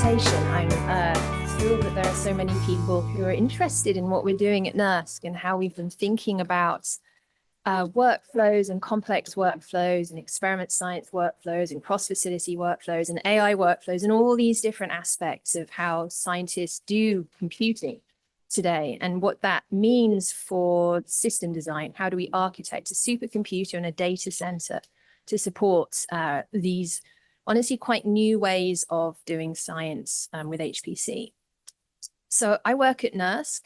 presentation. I'm thrilled that there are so many people who are interested in what we're doing at NERSC and how we've been thinking about workflows and complex workflows and experiment science workflows and cross-facility workflows and AI workflows and all these different aspects of how scientists do computing today and what that means for system design. How do we architect a supercomputer and a data center to support these honestly quite new ways of doing science with HPC? So I work at NERSC.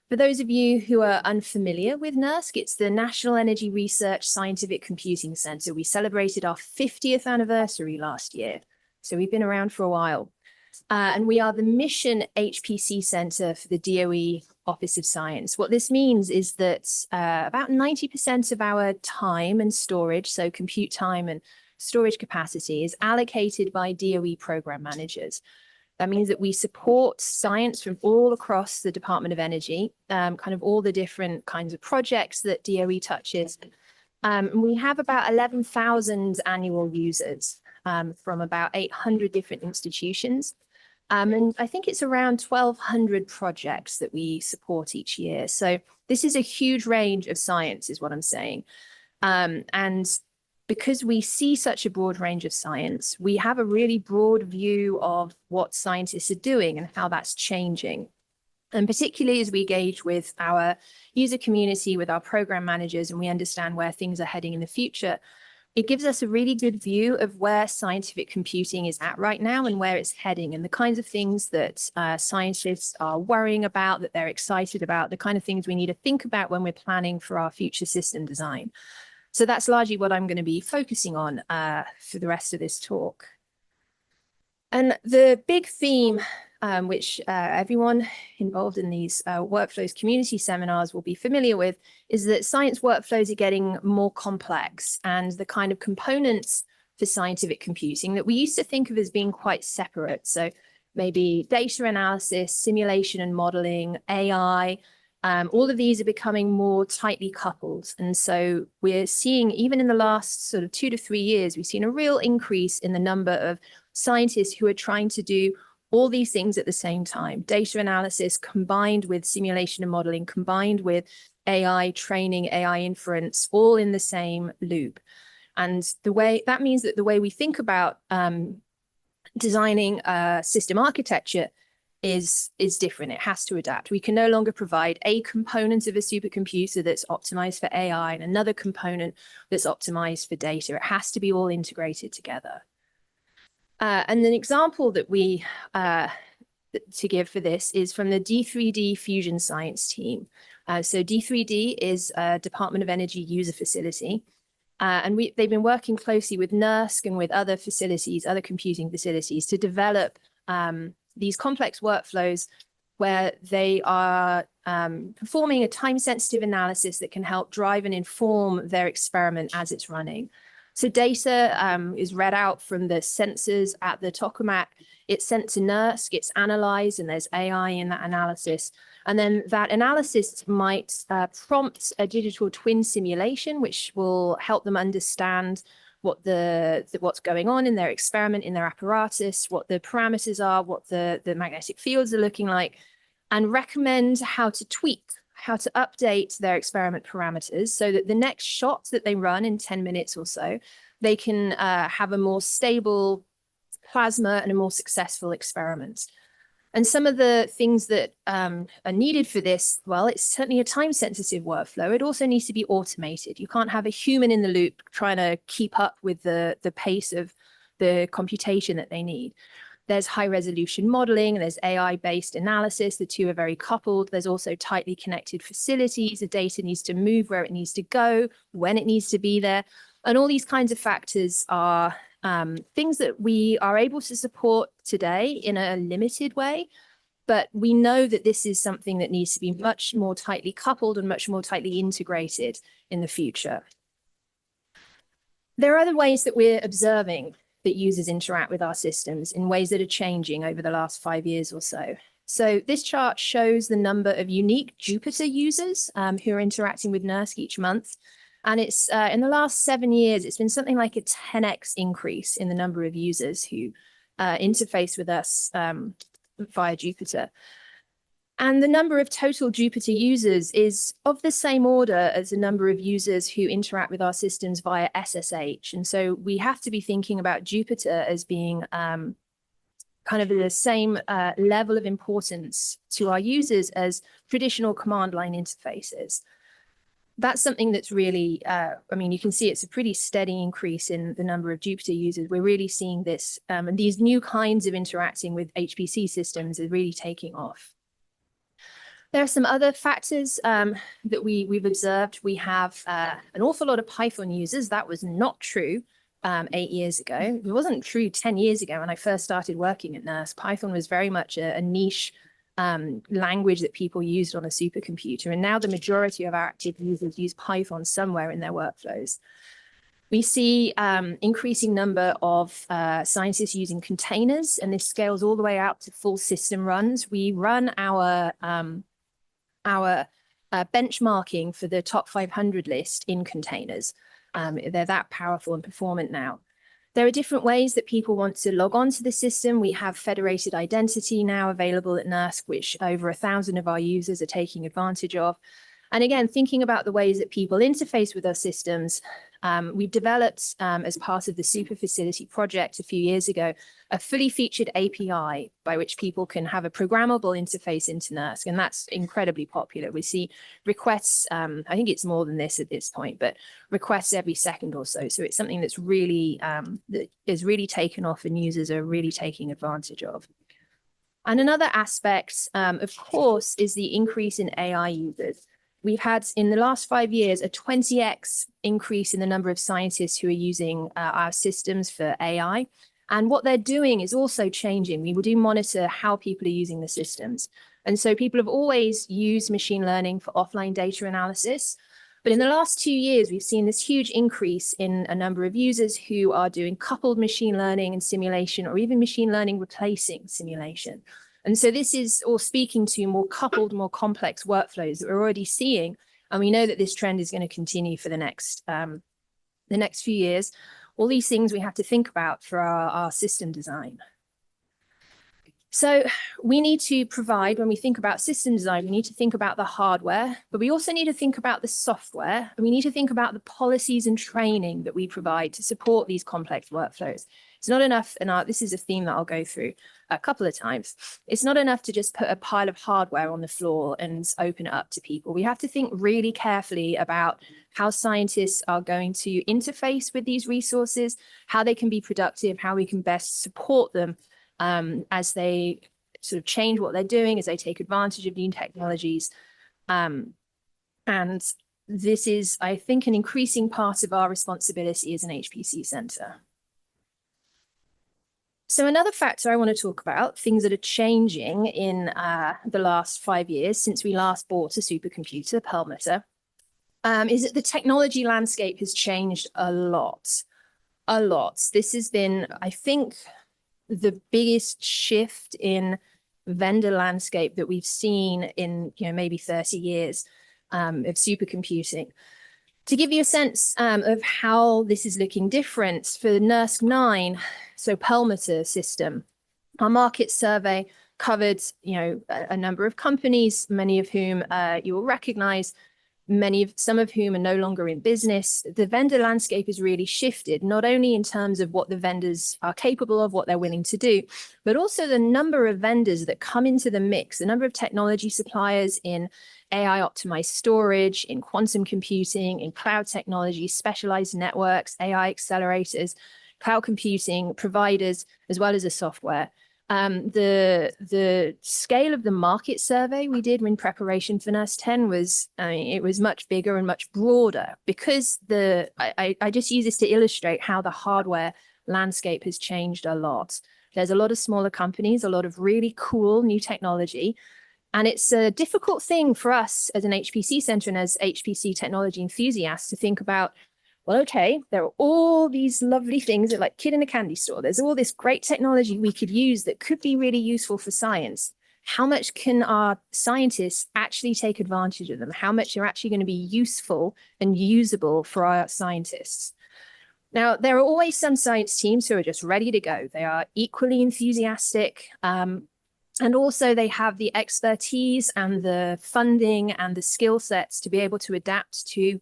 For those of you who are unfamiliar with NERSC, it's the National Energy Research Scientific Computing Center. We celebrated our 50th anniversary last year, so we've been around for a while. And we are the mission HPC center for the DOE Office of Science. What this means is that about 90% of our time and storage, so compute time and storage capacity, is allocated by DOE program managers. That means that we support science from all across the Department of Energy, kind of all the different kinds of projects that DOE touches. We have about 11,000 annual users from about 800 different institutions. And I think it's around 1,200 projects that we support each year. So this is a huge range of science, is what I'm saying. And because we see such a broad range of science, we have a really broad view of what scientists are doing and how that's changing. And particularly as we engage with our user community, with our program managers, and we understand where things are heading in the future, it gives us a really good view of where scientific computing is at right now and where it's heading, and the kinds of things that scientists are worrying about, that they're excited about, the kind of things we need to think about when we're planning for our future system design. So that's largely what I'm going to be focusing on for the rest of this talk. And the big theme, which everyone involved in these workflows community seminars will be familiar with, is that science workflows are getting more complex, and the kind of components for scientific computing that we used to think of as being quite separate. So maybe data analysis, simulation and modeling, AI, all of these are becoming more tightly coupled. And so we're seeing, even in the last sort of 2 to 3 years, we've seen a real increase in the number of scientists who are trying to do all these things at the same time. Data analysis combined with simulation and modeling, combined with AI training, AI inference, all in the same loop. And that means that the way we think about designing a system architecture is different. It has to adapt. We can no longer provide a component of a supercomputer that's optimized for AI and another component that's optimized for data. It has to be all integrated together. And an example that we to give for this is from the D3D Fusion Science team. So D3D is a Department of Energy user facility. And they've been working closely with NERSC and with other facilities, other computing facilities, to develop these complex workflows where they are performing a time-sensitive analysis that can help drive and inform their experiment as it's running. So data is read out from the sensors at the tokamak. It's sent to NERSC, it's analyzed, and there's AI in that analysis. And then that analysis might prompt a digital twin simulation, which will help them understand what's going on in their experiment, in their apparatus, what the parameters are, what the magnetic fields are looking like, and recommend how to tweak, how to update their experiment parameters so that the next shot that they run in 10 minutes or so, they can have a more stable plasma and a more successful experiment. And some of the things that are needed for this, well, it's certainly a time-sensitive workflow. It also needs to be automated. You can't have a human in the loop trying to keep up with the pace of the computation that they need. There's high-resolution modeling, there's AI-based analysis. The two are very coupled. There's also tightly connected facilities. The data needs to move where it needs to go, when it needs to be there. And all these kinds of factors are things that we are able to support today in a limited way, but we know that this is something that needs to be much more tightly coupled and much more tightly integrated in the future. There are other ways that we're observing that users interact with our systems in ways that are changing over the last 5 years or so. So this chart shows the number of unique Jupyter users who are interacting with NERSC each month. And it's in the last 7 years, it's been something like a 10x increase in the number of users who interface with us via Jupyter. And the number of total Jupyter users is of the same order as the number of users who interact with our systems via SSH. And so we have to be thinking about Jupyter as being kind of the same level of importance to our users as traditional command line interfaces. That's something that's really, I mean, you can see it's a pretty steady increase in the number of Jupyter users. We're really seeing this, and these new kinds of interacting with HPC systems are really taking off. There are some other factors that we've observed. We have an awful lot of Python users. That was not true 8 years ago. It wasn't true 10 years ago when I first started working at NERSC. Python was very much a niche language that people used on a supercomputer. And now the majority of our active users use Python somewhere in their workflows. We see increasing number of scientists using containers, and this scales all the way out to full system runs. We run our benchmarking for the top 500 list in containers. They're that powerful and performant now. There are different ways that people want to log on to the system. We have federated identity now available at NERSC, which over 1,000 of our users are taking advantage of. And again, thinking about the ways that people interface with our systems, we've developed, as part of the Super Facility project a few years ago, a fully featured API by which people can have a programmable interface into NERSC, and that's incredibly popular. We see requests, I think it's more than this at this point, but requests every second or so. So it's something that's really, that is really taken off and users are really taking advantage of. And another aspect, of course, is the increase in AI users. We've had, in the last 5 years, a 20x increase in the number of scientists who are using our systems for AI. And what they're doing is also changing. We do monitor how people are using the systems. And so people have always used machine learning for offline data analysis. But in the last 2 years, we've seen this huge increase in a number of users who are doing coupled machine learning and simulation, or even machine learning replacing simulation. And so this is all speaking to more coupled, more complex workflows that we're already seeing. And we know that this trend is going to continue for the next few years. All these things we have to think about for our system design. So we need to provide, when we think about system design, we need to think about the hardware, but we also need to think about the software. And we need to think about the policies and training that we provide to support these complex workflows. It's not enough, and this is a theme that I'll go through a couple of times. It's not enough to just put a pile of hardware on the floor and open it up to people. We have to think really carefully about how scientists are going to interface with these resources, how they can be productive, how we can best support them as they sort of change what they're doing, as they take advantage of new technologies. And this is, I think, an increasing part of our responsibility as an HPC center. So another factor I want to talk about, things that are changing in the last 5 years since we last bought a supercomputer, Perlmutter, is that the technology landscape has changed a lot, a lot. This has been, I think, the biggest shift in vendor landscape that we've seen in, maybe 30 years of supercomputing. To give you a sense of how this is looking different, for NERSC 9, so Perlmutter system, our market survey covered, a number of companies, many of whom you will recognize, some of whom are no longer in business. The vendor landscape has really shifted, not only in terms of what the vendors are capable of, what they're willing to do, but also the number of vendors that come into the mix, the number of technology suppliers in AI optimized storage, in quantum computing, in cloud technology, specialized networks, AI accelerators, cloud computing providers, as well as the software. The scale of the market survey we did in preparation for NERSC 10 was, it was much bigger and much broader, because I just use this to illustrate how the hardware landscape has changed a lot. There's a lot of smaller companies, a lot of really cool new technology. And it's a difficult thing for us as an HPC center and as HPC technology enthusiasts to think about, well, okay, there are all these lovely things that, like kid in a candy store. There's all this great technology we could use that could be really useful for science. How much can our scientists actually take advantage of them? How much are actually going to be useful and usable for our scientists? Now, there are always some science teams who are just ready to go. They are equally enthusiastic, and also they have the expertise and the funding and the skill sets to be able to adapt to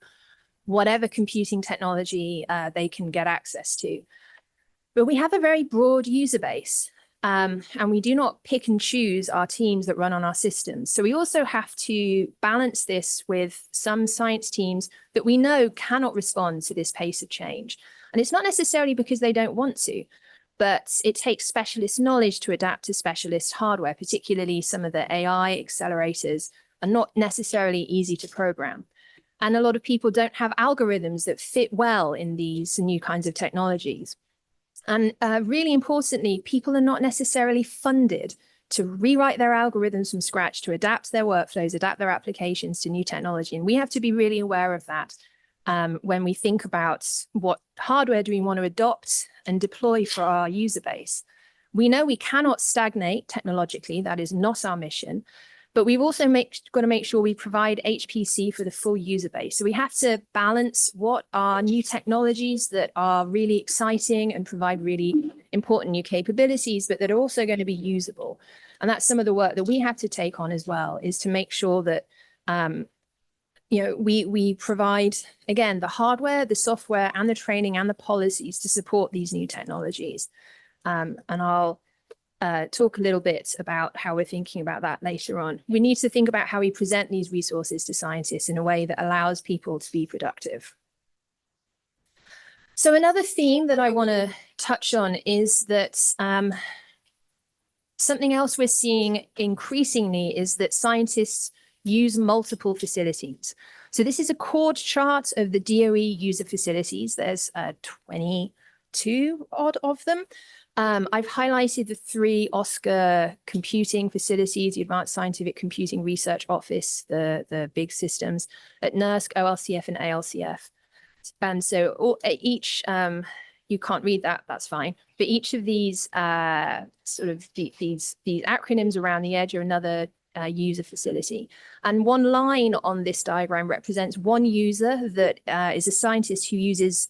whatever computing technology they can get access to. But we have a very broad user base, and we do not pick and choose our teams that run on our systems. So we also have to balance this with some science teams that we know cannot respond to this pace of change. And it's not necessarily because they don't want to, but it takes specialist knowledge to adapt to specialist hardware, particularly some of the AI accelerators are not necessarily easy to program. And a lot of people don't have algorithms that fit well in these new kinds of technologies. And really importantly, people are not necessarily funded to rewrite their algorithms from scratch, to adapt their workflows, adapt their applications to new technology. And we have to be really aware of that when we think about what hardware do we want to adopt and deploy for our user base. We know we cannot stagnate technologically. That is not our mission. But we've also got to make sure we provide HPC for the full user base. So we have to balance what are new technologies that are really exciting and provide really important new capabilities, but that are also going to be usable. And that's some of the work that we have to take on as well, is to make sure that we provide, again, the hardware, the software, and the training and the policies to support these new technologies. And I'll talk a little bit about how we're thinking about that later on. We need to think about how we present these resources to scientists in a way that allows people to be productive. So another theme that I want to touch on is that something else we're seeing increasingly is that scientists use multiple facilities. So this is a chord chart of the DOE user facilities. There's 22 odd of them. I've highlighted the 3 OSCAR computing facilities, the Advanced Scientific Computing Research Office, the big systems at NERSC, OLCF, and ALCF. And so each, you can't read that, that's fine. But each of these these acronyms around the edge are another user facility. And one line on this diagram represents one user that is a scientist who uses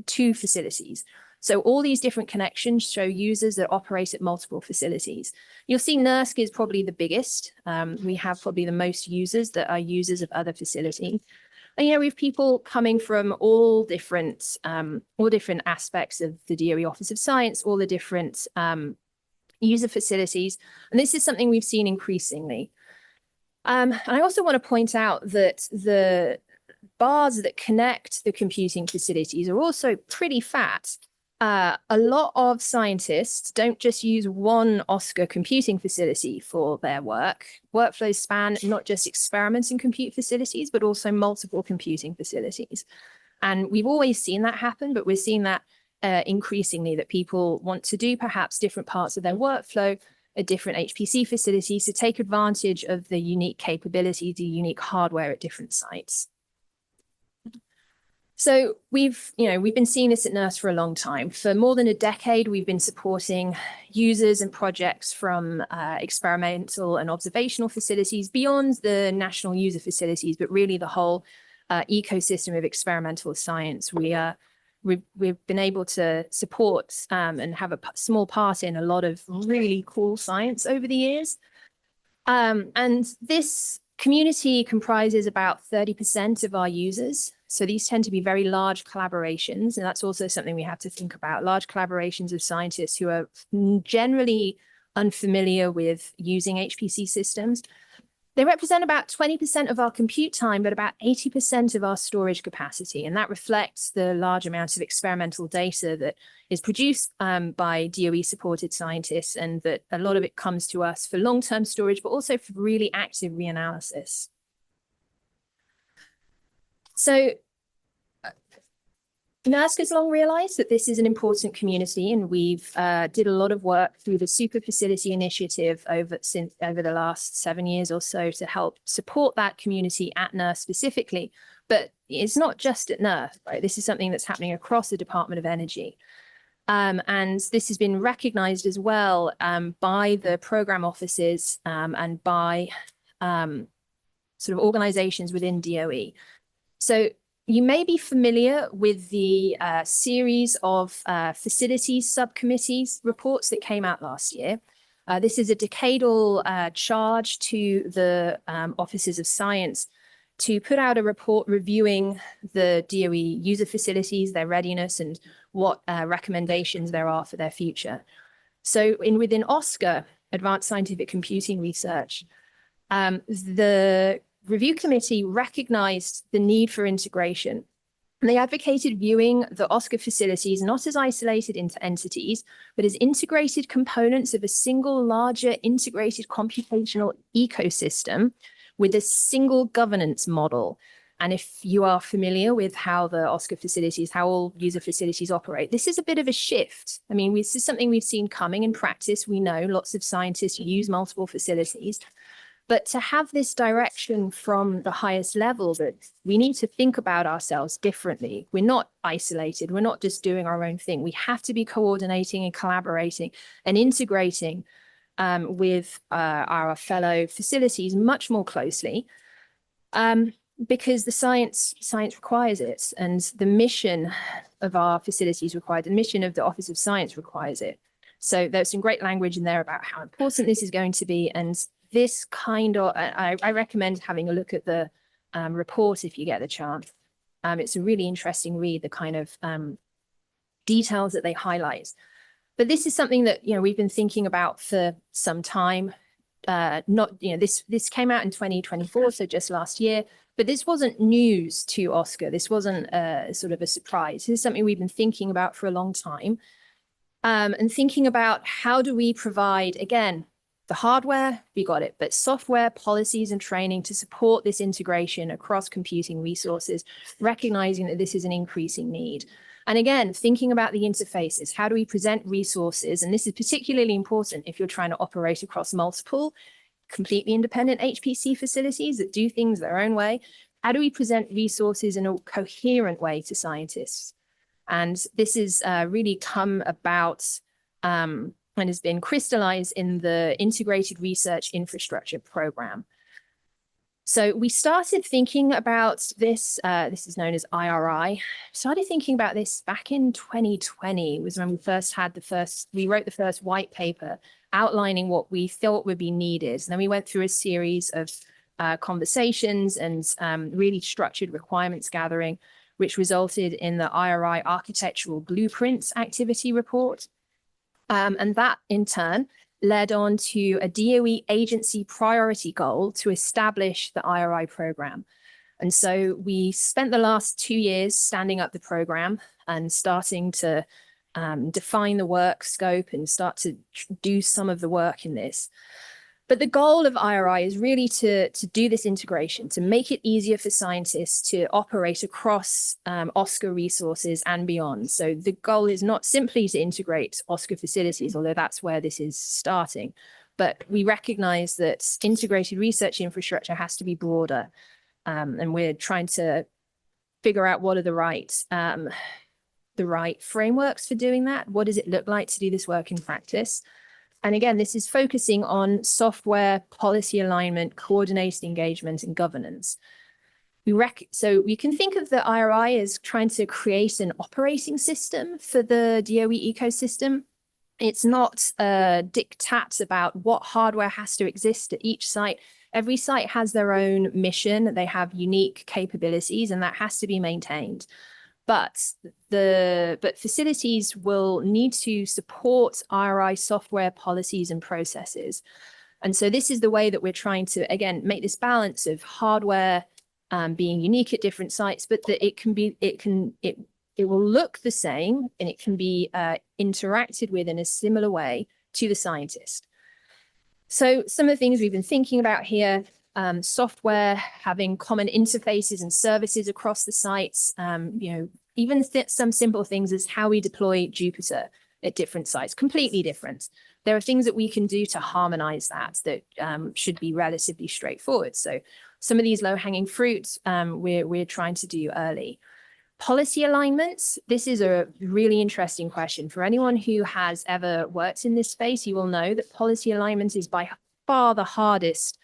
2 facilities. So all these different connections show users that operate at multiple facilities. You'll see NERSC is probably the biggest. We have probably the most users that are users of other facilities. And, we have people coming from all different aspects of the DOE Office of Science, all the different user facilities. And this is something we've seen increasingly. And I also want to point out that the bars that connect the computing facilities are also pretty fat. A lot of scientists don't just use one OSCAR computing facility for their work. Workflows span not just experiments and compute facilities, but also multiple computing facilities. And we've always seen that happen, but we're seeing that increasingly, that people want to do perhaps different parts of their workflow at different HPC facilities to take advantage of the unique capabilities, the unique hardware at different sites. So we've been seeing this at NERSC for a long time. For more than a decade, we've been supporting users and projects from experimental and observational facilities beyond the national user facilities, but really the whole ecosystem of experimental science. We've been able to support and have a small part in a lot of really cool science over the years. And this community comprises about 30% of our users. So these tend to be very large collaborations, and that's also something we have to think about. Large collaborations of scientists who are generally unfamiliar with using HPC systems. They represent about 20% of our compute time, but about 80% of our storage capacity. And that reflects the large amount of experimental data that is produced by DOE-supported scientists, and that a lot of it comes to us for long-term storage, but also for really active reanalysis. So NERSC has long realized that this is an important community, and we've did a lot of work through the Super Facility Initiative over the last 7 years or so to help support that community at NERSC specifically. But it's not just at NERSC, right? This is something that's happening across the Department of Energy. And this has been recognized as well by the program offices and by sort of organizations within DOE. So You may be familiar with the series of facilities subcommittees reports that came out last year. This is a decadal charge to the offices of science to put out a report reviewing the DOE user facilities, their readiness, and what recommendations there are for their future. So within OSCR, Advanced Scientific Computing Research, the review committee recognized the need for integration. And they advocated viewing the OSCR facilities not as isolated entities, but as integrated components of a single larger integrated computational ecosystem with a single governance model. And if you are familiar with how the OSCR facilities, how all user facilities operate, this is a bit of a shift. I mean, this is something we've seen coming in practice. We know lots of scientists use multiple facilities. But to have this direction from the highest level that we need to think about ourselves differently. We're not isolated. We're not just doing our own thing. We have to be coordinating and collaborating and integrating with our fellow facilities much more closely because the science requires it, and the mission of our facilities required, the mission of the Office of Science requires it. So there's some great language in there about how important this is going to be, and this kind of, I recommend having a look at the report if you get the chance. It's a really interesting read, the kind of details that they highlight. But this is something that, we've been thinking about for some time. This came out in 2024, so just last year, but this wasn't news to OSCR. This wasn't sort of a surprise. This is something we've been thinking about for a long time, and thinking about how do we provide, again, the hardware, we got it, but software, policies, and training to support this integration across computing resources, recognizing that this is an increasing need. And again, thinking about the interfaces, how do we present resources? And this is particularly important if you're trying to operate across multiple completely independent HPC facilities that do things their own way. How do we present resources in a coherent way to scientists? And this is really come about and has been crystallized in the Integrated Research Infrastructure Program. So we started thinking about this, this is known as IRI, started thinking about this back in 2020 was when we wrote the first white paper outlining what we thought would be needed. And then we went through a series of conversations and really structured requirements gathering, which resulted in the IRI Architectural Blueprints Activity Report. And that in turn led on to a DOE agency priority goal to establish the IRI program. And so we spent the last 2 years standing up the program and starting to define the work scope and start to do some of the work in this. But the goal of IRI is really to do this integration, to make it easier for scientists to operate across OSCR resources and beyond. So the goal is not simply to integrate OSCR facilities, although that's where this is starting. But we recognize that integrated research infrastructure has to be broader. And we're trying to figure out what are the right frameworks for doing that. What does it look like to do this work in practice? And again, this is focusing on software, policy alignment, coordinated engagement, and governance. So we can think of the IRI as trying to create an operating system for the DOE ecosystem. It's not diktats about what hardware has to exist at each site. Every site has their own mission. They have unique capabilities, and that has to be maintained. But facilities will need to support IRI software policies and processes. And so this is the way that we're trying to, again, make this balance of hardware being unique at different sites, but that it will look the same and it can be interacted with in a similar way to the scientist. So some of the things we've been thinking about here, software, having common interfaces and services across the sites, even some simple things as how we deploy Jupyter at different sites, completely different. There are things that we can do to harmonize that should be relatively straightforward. So some of these low-hanging fruits we're trying to do early. Policy alignments, this is a really interesting question. For anyone who has ever worked in this space, you will know that policy alignment is by far the hardest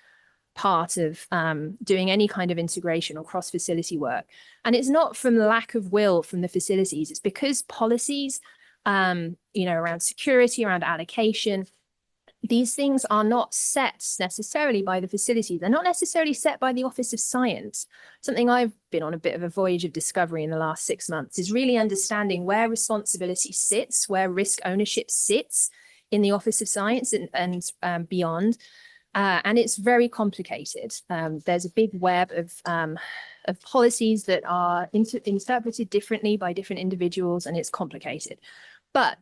part of doing any kind of integration or cross-facility work. And it's not from lack of will from the facilities, it's because policies, around security, around allocation, these things are not set necessarily by the facility. They're not necessarily set by the Office of Science. Something I've been on a bit of a voyage of discovery in the last 6 months is really understanding where responsibility sits, where risk ownership sits in the Office of Science and beyond. And it's very complicated. There's a big web of policies that are interpreted differently by different individuals, and it's complicated. But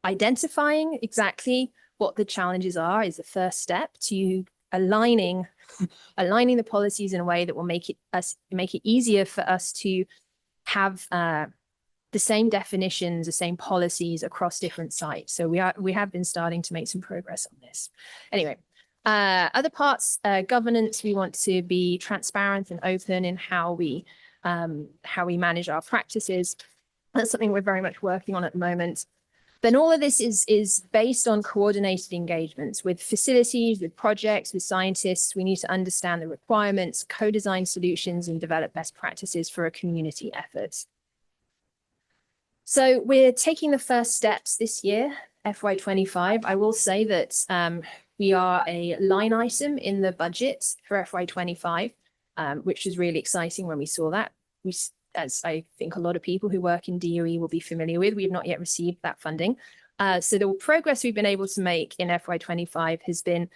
identifying exactly what the challenges are is the first step to aligning the policies in a way that will make it easier for us to have the same definitions, the same policies across different sites. So we have been starting to make some progress on this. Anyway, other parts, governance, we want to be transparent and open in how we manage our practices. That's something we're very much working on at the moment. Then all of this is based on coordinated engagements with facilities, with projects, with scientists. We need to understand the requirements, co-design solutions, and develop best practices for a community effort. So we're taking the first steps this year, FY25. I will say that we are a line item in the budget for FY25, which is really exciting when we saw that. As I think a lot of people who work in DOE will be familiar with, we have not yet received that funding. So the progress we've been able to make in FY25 has been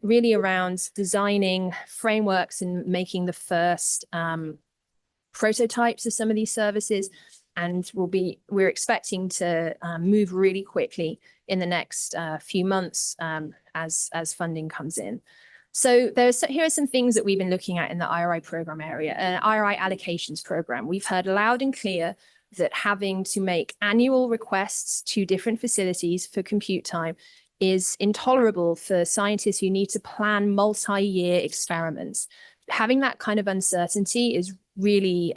really around designing frameworks and making the first prototypes of some of these services. And we're expecting to move really quickly in the next few months as funding comes in. So here are some things that we've been looking at in the IRI program area, IRI allocations program. We've heard loud and clear that having to make annual requests to different facilities for compute time is intolerable for scientists who need to plan multi-year experiments. Having that kind of uncertainty is really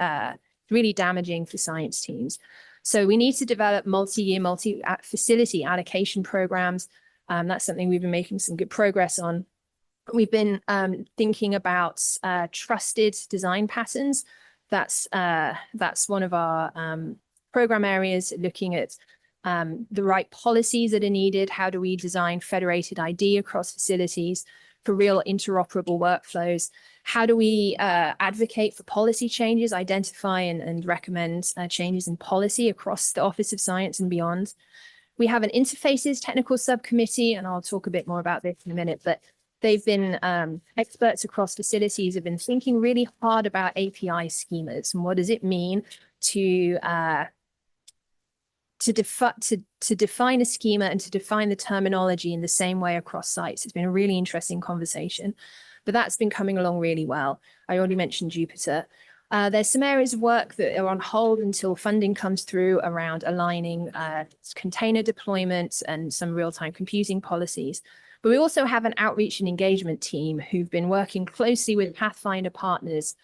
damaging for science teams. So we need to develop multi-year, multi-facility allocation programs. That's something we've been making some good progress on. We've been thinking about trusted design patterns. That's one of our program areas, looking at the right policies that are needed. How do we design federated ID across facilities for real interoperable workflows? How do we advocate for policy changes, identify and recommend changes in policy across the Office of Science and beyond? We have an interfaces technical subcommittee, and I'll talk a bit more about this in a minute, but they've been experts across facilities have been thinking really hard about API schemas and what does it mean to define a schema and to define the terminology in the same way across sites. It's been a really interesting conversation, but that's been coming along really well. I already mentioned Jupyter. There's some areas of work that are on hold until funding comes through around aligning container deployment and some real-time computing policies. But we also have an outreach and engagement team who've been working closely with Pathfinder partners,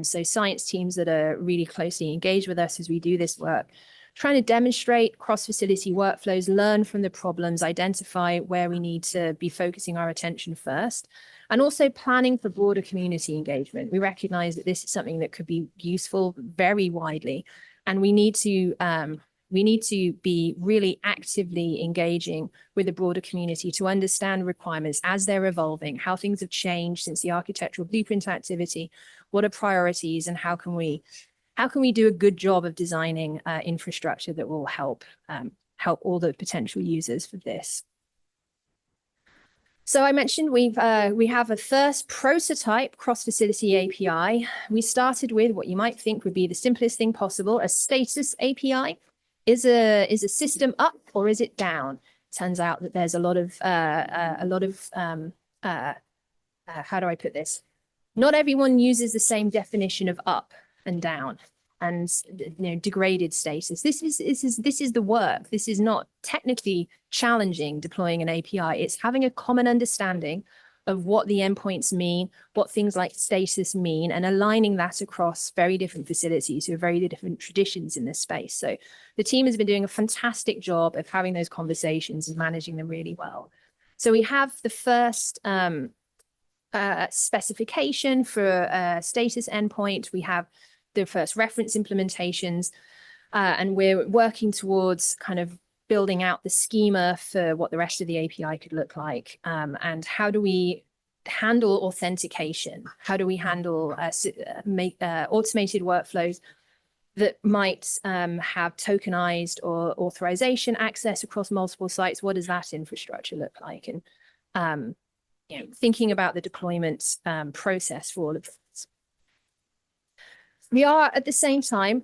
so science teams that are really closely engaged with us as we do this work, trying to demonstrate cross-facility workflows, learn from the problems, identify where we need to be focusing our attention first, and also planning for broader community engagement. We recognize that this is something that could be useful very widely, and we need to be really actively engaging with the broader community to understand requirements as they're evolving, how things have changed since the architectural blueprint activity, what are priorities, and how can we do a good job of designing infrastructure that will help all the potential users for this. So I mentioned we have a first prototype cross-facility API. We started with what you might think would be the simplest thing possible, a status API. Is a system up or is it down? Turns out that there's a lot of how do I put this? Not everyone uses the same definition of up and down and degraded status. This is the work. This is not technically challenging deploying an API. It's having a common understanding of what the endpoints mean, what things like status mean, and aligning that across very different facilities who have very different traditions in this space. So the team has been doing a fantastic job of having those conversations and managing them really well. So we have the first specification for a status endpoint. We have the first reference implementations, and we're working towards kind of building out the schema for what the rest of the API could look like. And how do we handle authentication? How do we handle automated workflows that might have tokenized or authorization access across multiple sites? What does that infrastructure look like? And thinking about the deployment process for all of this. We are at the same time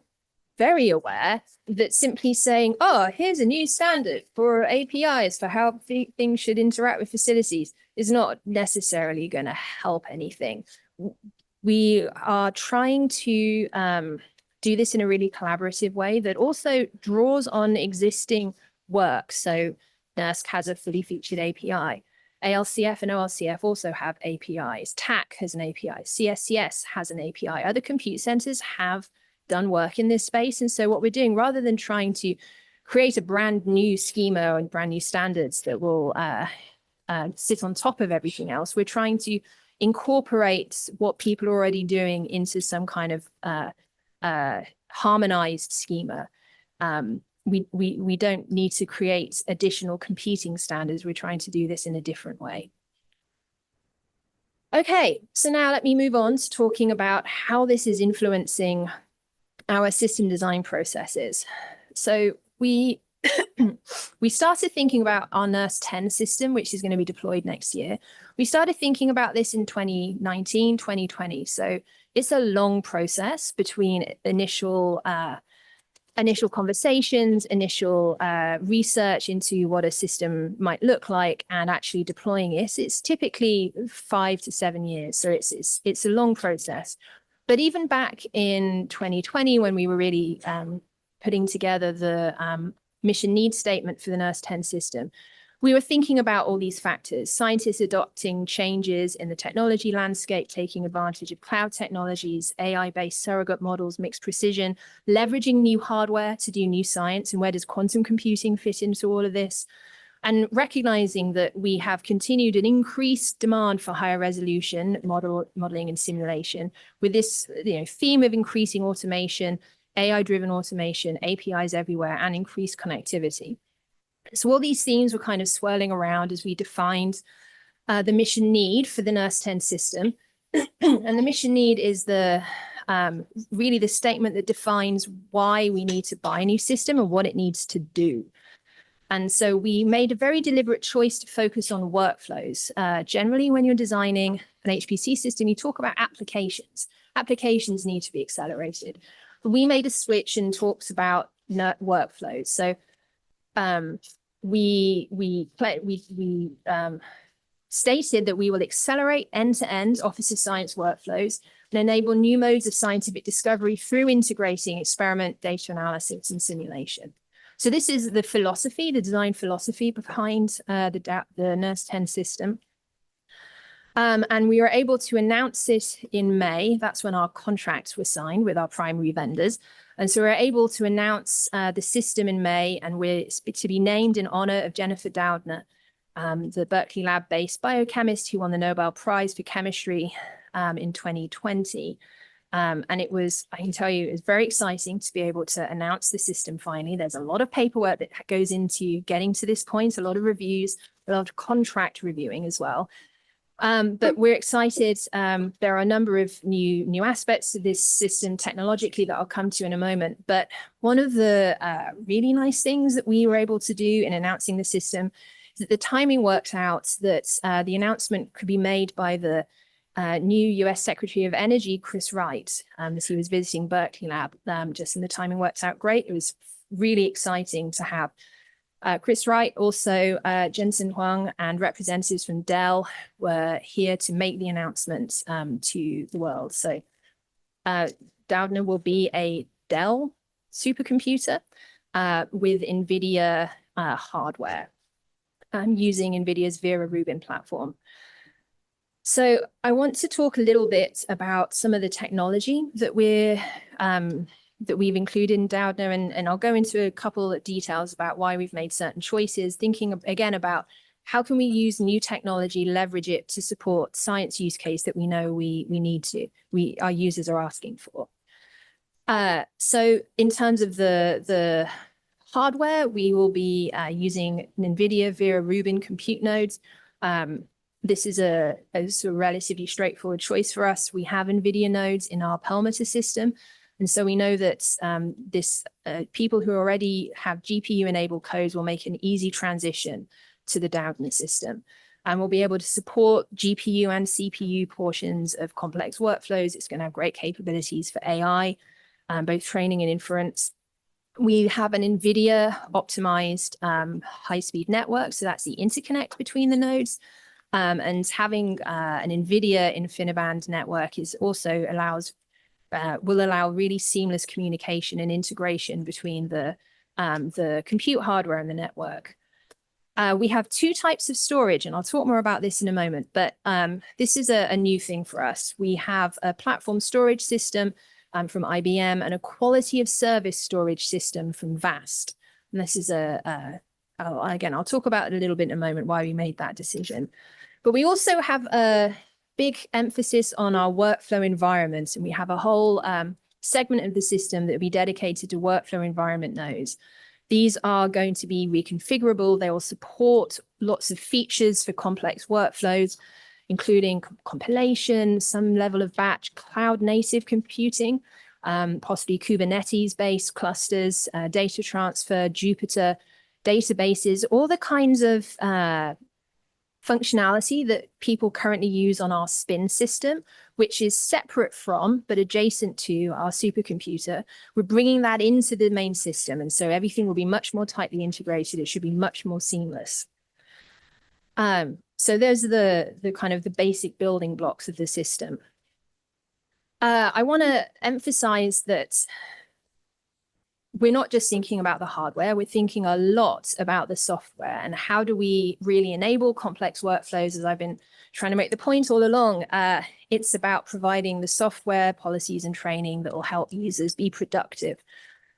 very aware that simply saying, oh, here's a new standard for APIs for how things should interact with facilities is not necessarily going to help anything. We are trying to do this in a really collaborative way that also draws on existing work. So NERSC has a fully featured API. ALCF and OLCF also have APIs. TAC has an API. CSCS has an API. Other compute centers have done work in this space. And so what we're doing, rather than trying to create a brand new schema and brand new standards that will sit on top of everything else, we're trying to incorporate what people are already doing into some kind of harmonized schema. We don't need to create additional competing standards. We're trying to do this in a different way. Okay, so now let me move on to talking about how this is influencing our system design processes. So we started thinking about our NERSC 10 system, which is going to be deployed next year. We started thinking about this in 2019, 2020. So it's a long process between initial conversations, initial research into what a system might look like, and actually deploying it. It's typically 5 to 7 years. So it's a long process. But even back in 2020, when we were really putting together the mission need statement for the NERSC 10 system, we were thinking about all these factors: scientists adopting changes in the technology landscape, taking advantage of cloud technologies, AI-based surrogate models, mixed precision, leveraging new hardware to do new science, and where does quantum computing fit into all of this? And recognizing that we have continued an increased demand for higher resolution modeling and simulation, with this theme of increasing automation, AI-driven automation, APIs everywhere, and increased connectivity. So all these themes were kind of swirling around as we defined the mission need for the NERSC 10 system. And the mission need is really the statement that defines why we need to buy a new system and what it needs to do. And so we made a very deliberate choice to focus on workflows. Generally, when you're designing an HPC system, you talk about applications. Applications need to be accelerated. But we made a switch and talked about workflows. So we stated that we will accelerate end-to-end Office of Science workflows and enable new modes of scientific discovery through integrating experiment, data analysis, and simulation. So this is the philosophy, the design philosophy behind the NERSC 10 system. And we were able to announce it in May. That's when our contracts were signed with our primary vendors. And so we're able to announce the system in May, and we're to be named in honor of Jennifer Doudna, the Berkeley lab-based biochemist who won the Nobel Prize for Chemistry in 2020. And it was, I can tell you, it was very exciting to be able to announce the system finally. There's a lot of paperwork that goes into getting to this point, a lot of reviews, a lot of contract reviewing as well. But we're excited. There are a number of new aspects to this system technologically that I'll come to in a moment. But one of the really nice things that we were able to do in announcing the system is that the timing worked out that the announcement could be made by the new US Secretary of Energy, Chris Wright, as he was visiting Berkeley Lab, and the timing worked out great. It was really exciting to have Chris Wright, also Jensen Huang, and representatives from Dell were here to make the announcement to the world. So Doudna will be a Dell supercomputer with NVIDIA hardware, using NVIDIA's Vera Rubin platform. So I want to talk a little bit about some of the technology that we've included in Doudna, and I'll go into a couple of details about why we've made certain choices, thinking again about how can we use new technology, leverage it to support science use case that we know our users are asking for. So in terms of the hardware, we will be using NVIDIA Vera Rubin compute nodes. This is a relatively straightforward choice for us. We have NVIDIA nodes in our Perlmutter system. And so we know that people who already have GPU-enabled codes will make an easy transition to the Doudna system. And we'll be able to support GPU and CPU portions of complex workflows. It's going to have great capabilities for AI, both training and inference. We have an NVIDIA optimized high-speed network. So that's the interconnect between the nodes. And having an NVIDIA InfiniBand network will allow really seamless communication and integration between the compute hardware and the network. We have two types of storage, and I'll talk more about this in a moment, but this is a new thing for us. We have a platform storage system from IBM and a quality of service storage system from VAST. And this is again, I'll talk about it a little bit in a moment, why we made that decision. But we also have a big emphasis on our workflow environments, and we have a whole segment of the system that will be dedicated to workflow environment nodes. These are going to be reconfigurable. They will support lots of features for complex workflows, including compilation, some level of batch, cloud-native computing, possibly Kubernetes-based clusters, data transfer, Jupyter, databases, all the kinds of functionality that people currently use on our spin system, which is separate from, but adjacent to our supercomputer. We're bringing that into the main system. And so everything will be much more tightly integrated. It should be much more seamless. So those are the kind of the basic building blocks of the system. I want to emphasize that we're not just thinking about the hardware, we're thinking a lot about the software and how do we really enable complex workflows, as I've been trying to make the point all along. It's about providing the software, policies, and training that will help users be productive.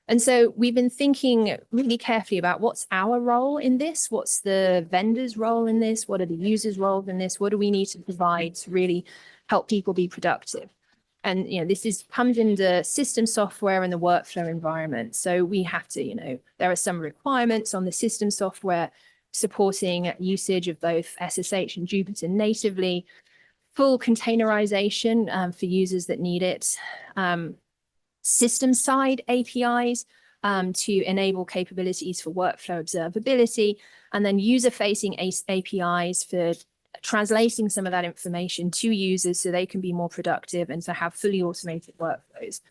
And so we've been thinking really carefully about what's our role in this, what's the vendor's role in this, what are the users' roles in this, what do we need to provide to really help people be productive. And, this comes into system software and the workflow environment. So we have to, there are some requirements on the system software supporting usage of both SSH and Jupyter natively, full containerization for users that need it, system-side APIs to enable capabilities for workflow observability, and then user-facing APIs for translating some of that information to users so they can be more productive and to have fully automated workflows.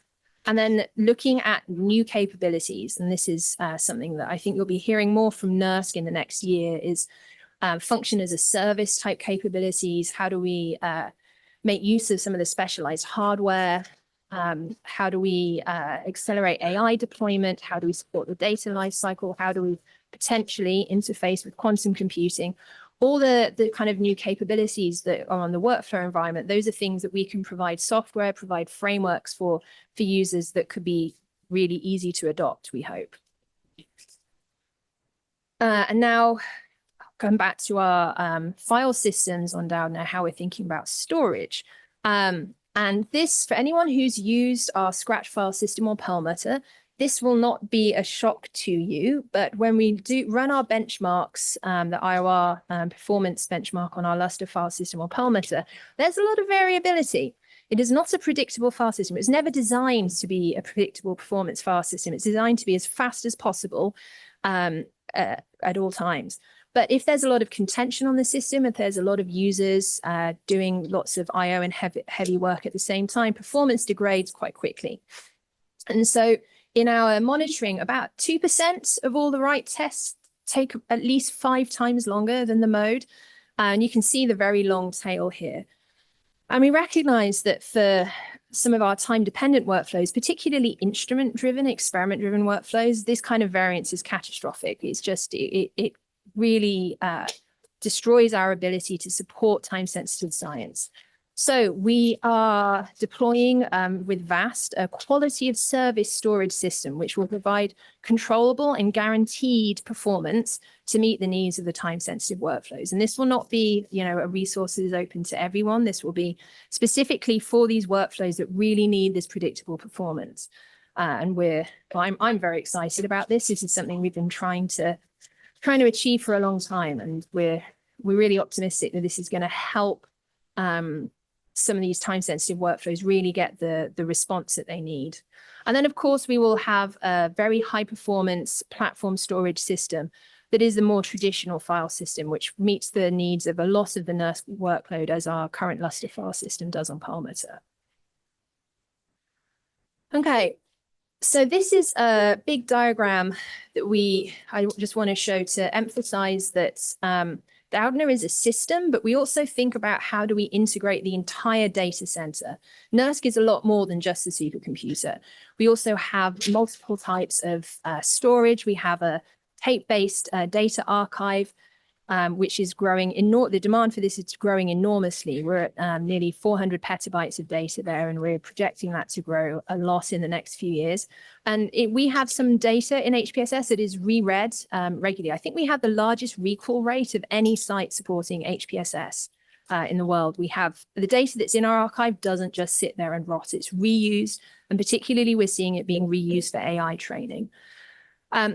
And then looking at new capabilities, and this is something that I think you'll be hearing more from NERSC in the next year, is function as a service type capabilities. How do we make use of some of the specialized hardware? How do we accelerate AI deployment? How do we support the data lifecycle? How do we potentially interface with quantum computing? All the kind of new capabilities that are on the workflow environment, those are things that we can provide software, provide frameworks for users that could be really easy to adopt, we hope. And now going back to our file systems on Doudna, how we're thinking about storage. And this, for anyone who's used our Scratch file system or Perlmutter, this will not be a shock to you, but when we do run our benchmarks, the IOR performance benchmark on our Lustre file system or Perlmutter, there's a lot of variability. It is not a predictable file system. It's never designed to be a predictable performance file system. It's designed to be as fast as possible at all times. But if there's a lot of contention on the system, if there's a lot of users doing lots of IO and heavy work at the same time, performance degrades quite quickly. And so in our monitoring, about 2% of all the write tests take at least 5 times longer than the mode. And you can see the very long tail here. And we recognize that for some of our time-dependent workflows, particularly instrument-driven, experiment-driven workflows, this kind of variance is catastrophic. It's just, it really destroys our ability to support time-sensitive science. So we are deploying with VAST a quality of service storage system, which will provide controllable and guaranteed performance to meet the needs of the time-sensitive workflows. And this will not be, a resource that is open to everyone. This will be specifically for these workflows that really need this predictable performance. And I'm very excited about this. This is something we've been trying to achieve for a long time, and we're really optimistic that this is going to help some of these time-sensitive workflows really get the response that they need. And then, of course, we will have a very high-performance platform storage system that is the more traditional file system, which meets the needs of a lot of the NERSC workload, as our current Lustre file system does on Palmeter. Okay, so this is a big diagram that I just want to show to emphasize that Doudna is a system, but we also think about how do we integrate the entire data center. NERSC is a lot more than just a supercomputer. We also have multiple types of storage. We have a tape-based data archive, which is growing. The demand for this is growing enormously. We're at nearly 400 petabytes of data there, and we're projecting that to grow a lot in the next few years. And we have some data in HPSS that is reread regularly. I think we have the largest recall rate of any site supporting HPSS in the world. We have the data that's in our archive doesn't just sit there and rot. It's reused, and particularly we're seeing it being reused for AI training.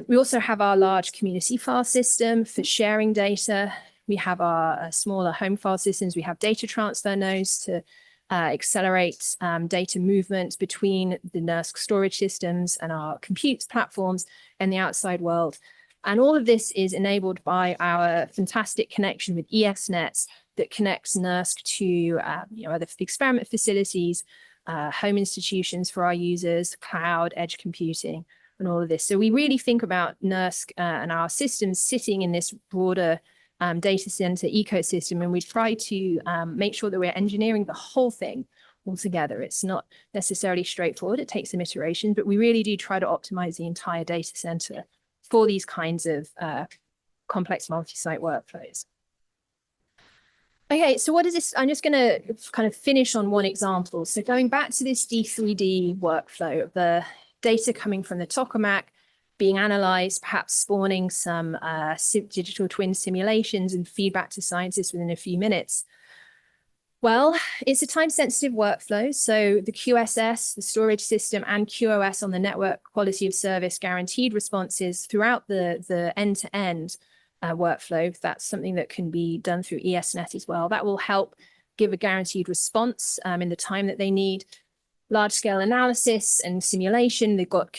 We also have our large community file system for sharing data. We have our smaller home file systems. We have data transfer nodes to accelerate data movement between the NERSC storage systems and our compute platforms and the outside world. And all of this is enabled by our fantastic connection with ESNet that connects NERSC to other experiment facilities, home institutions for our users, cloud, edge computing, and all of this. So we really think about NERSC and our systems sitting in this broader data center ecosystem, and we try to make sure that we're engineering the whole thing all together. It's not necessarily straightforward. It takes some iteration, but we really do try to optimize the entire data center for these kinds of complex multi-site workflows. Okay, so what is this? I'm just going to kind of finish on one example. So going back to this D3D workflow of the data coming from the tokamak, being analyzed, perhaps spawning some digital twin simulations and feedback to scientists within a few minutes. Well, it's a time-sensitive workflow. So the QSS, the storage system, and QoS on the network quality of service guaranteed responses throughout the end-to-end workflow. That's something that can be done through ESNet as well. That will help give a guaranteed response in the time that they need. Large-scale analysis and simulation, they've got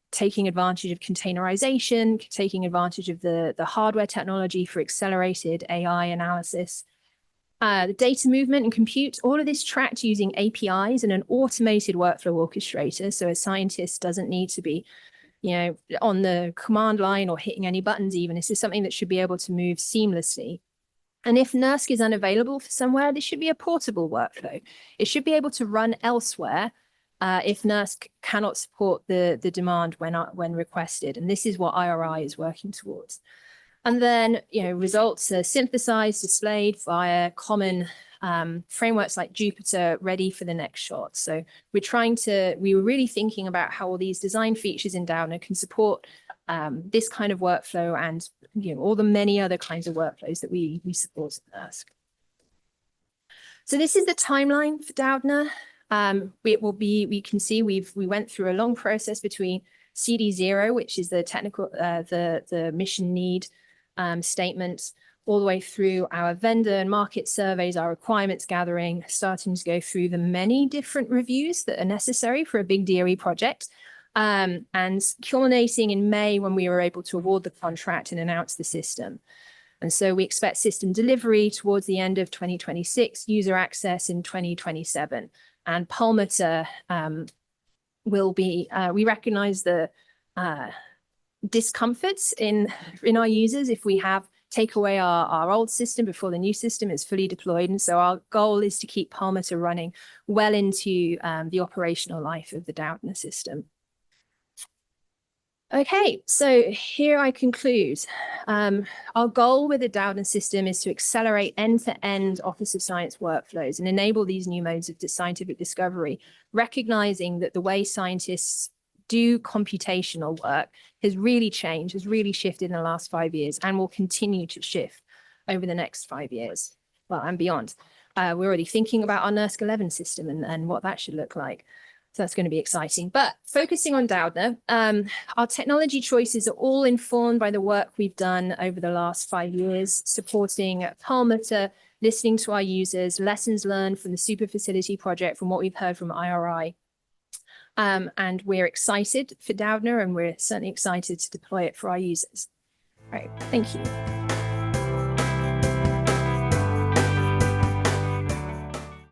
taking advantage of containerization, taking advantage of the hardware technology for accelerated AI analysis. The data movement and compute, all of this tracked using APIs and an automated workflow orchestrator. So a scientist doesn't need to be, on the command line or hitting any buttons even. This is something that should be able to move seamlessly. And if NERSC is unavailable for somewhere, this should be a portable workflow. It should be able to run elsewhere if NERSC cannot support the demand when requested. And this is what IRI is working towards. And then, results are synthesized, displayed via common frameworks like Jupyter, ready for the next shot. So we were really thinking about how all these design features in Doudna can support this kind of workflow and all the many other kinds of workflows that we support at NERSC. So this is the timeline for Doudna. We can see we went through a long process between CD0, which is the technical, the mission need statement, all the way through our vendor and market surveys, our requirements gathering, starting to go through the many different reviews that are necessary for a big DOE project, and culminating in May when we were able to award the contract and announce the system. And so we expect system delivery towards the end of 2026, user access in 2027. And Palmeter will be, we recognize the discomforts in our users if we take away our old system before the new system is fully deployed. And so our goal is to keep Palmeter running well into the operational life of the Doudna system. Okay, so here I conclude. Our goal with the Doudna system is to accelerate end-to-end Office of Science workflows and enable these new modes of scientific discovery, recognizing that the way scientists do computational work has really changed, has really shifted in the last 5 years, and will continue to shift over the next 5 years, well, and beyond. We're already thinking about our NERSC 11 system and what that should look like. So that's going to be exciting. But focusing on Doudna, our technology choices are all informed by the work we've done over the last 5 years, supporting Perlmutter, listening to our users, lessons learned from the Super Facility project, from what we've heard from IRI. And we're excited for Doudna, and we're certainly excited to deploy it for our users. All right, thank you.